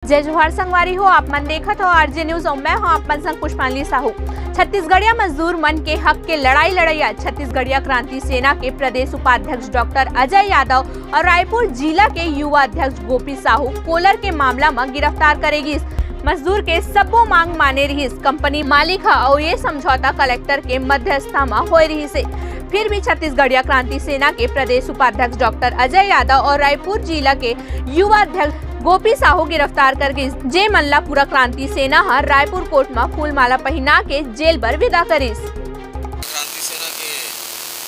जय जोहार संगवारी हो। आप मन देखत हो आरजे न्यूज और मैं हूं आप मन संग पुष्पांजलि साहू। छत्तीसगढ़िया मजदूर मन के हक के लड़ाई लड़ैया छत्तीसगढ़िया क्रांति सेना के प्रदेश उपाध्यक्ष डॉक्टर अजय यादव और रायपुर जिला के युवा अध्यक्ष गोपी साहू कोलर के मामला में गिरफ्तार करेगी। मजदूर के सबो मांग माने रही। कंपनी मालिक और ये समझौता कलेक्टर के मध्यस्थता में हो रही से फिर भी छत्तीसगढ़िया क्रांति सेना के प्रदेश उपाध्यक्ष डॉक्टर अजय यादव और रायपुर जिला के युवा अध्यक्ष गोपी साहू गिरफ्तार कर गई। जे मल्ला पूरा क्रांति सेना हर रायपुर कोर्ट में फूल माला पहना के जेल बर विदा करीस। क्रांति सेना के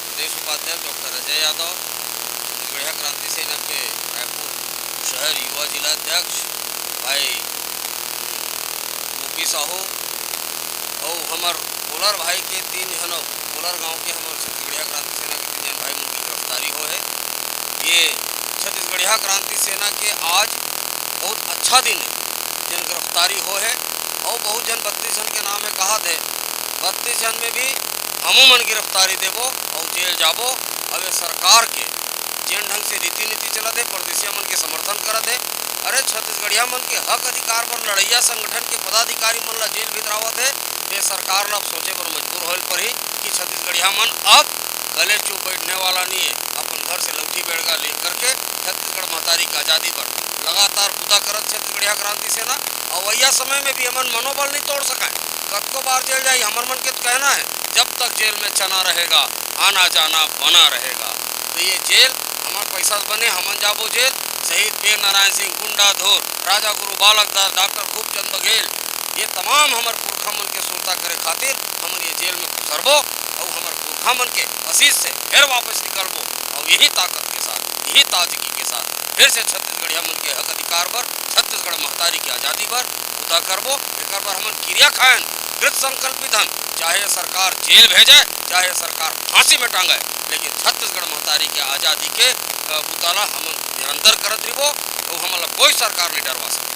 प्रदेश उपाध्यक्ष डॉक्टर अजय यादव, छत्तीसगढ़िया क्रांति सेना के रायपुर शहर युवा जिला अध्यक्ष भाई गोपी साहू और हमार कोलर भाई के 3 जन कोलर गांव के हमारे छत्तीसगढ़िया क्रांति सेना के 3 जन भाई मन की गिरफ्तारी हो है। ये छत्तीसगढ़िया क्रांति सेना के आज बहुत अच्छा दिन है जिन गिरफ्तारी हो है और बहुत जन 32 जन के नाम है कहा थे 32 जन में भी हमन गिरफ्तारी देवो और जेल जाबो। अब सरकार के जेन ढंग से रीति नीति चलत है परदेशिया मन के समर्थन करत है। अरे छत्तीसगढ़िया मन के हक अधिकार पर लड़ैया संगठन के पदाधिकारी मन ला जेल भितरावत है। ये सरकार ला सोचे पर मजबूर होल पर ही कि छत्तीसगढ़िया मन अब गले चुप बैठने वाला नहीं है। अपन घर से लौठी बेड़गा ले करके छत्तीसगढ़ महतारी की आज़ादी पर लगातार बुदा करत छत्तीसगढ़िया क्रांति सेना और वैया समय में भी हमन मनोबल नहीं तोड़ सकें। कतको बार जेल जाए हमर मन के कहना है जब तक जेल में चना रहेगा आना जाना बना रहेगा। तो ये जेल हमार पैसा बने हमन जाबो जेल। शहीद वीर नारायण सिंह गुंडा धोर राजा गुरु बालक दास डॉक्टर खूबचंद बघेल ये तमाम हमार पुरखा मन के सुरता करे खातिर हमन ये जेल में गुजरबो और हमार पुरखा मन के आशीष से फिर वापस निकलबो और यही ताकत के साथ यही ताजगी के साथ फिर से छत्तीसगढ़िया मन के हक अधिकार पर छत्तीसगढ़ महतारी की आज़ादी पर उदा करबो। एक बार हमन क्रिया खायन कृत संकल्पित हम चाहे सरकार जेल भेजे चाहे सरकार फांसी में टांगे लेकिन छत्तीसगढ़ महतारी के आज़ादी के बुताला हमन निरंतर करत रहिबो और हमला कोई सरकार नहीं डरवा सके।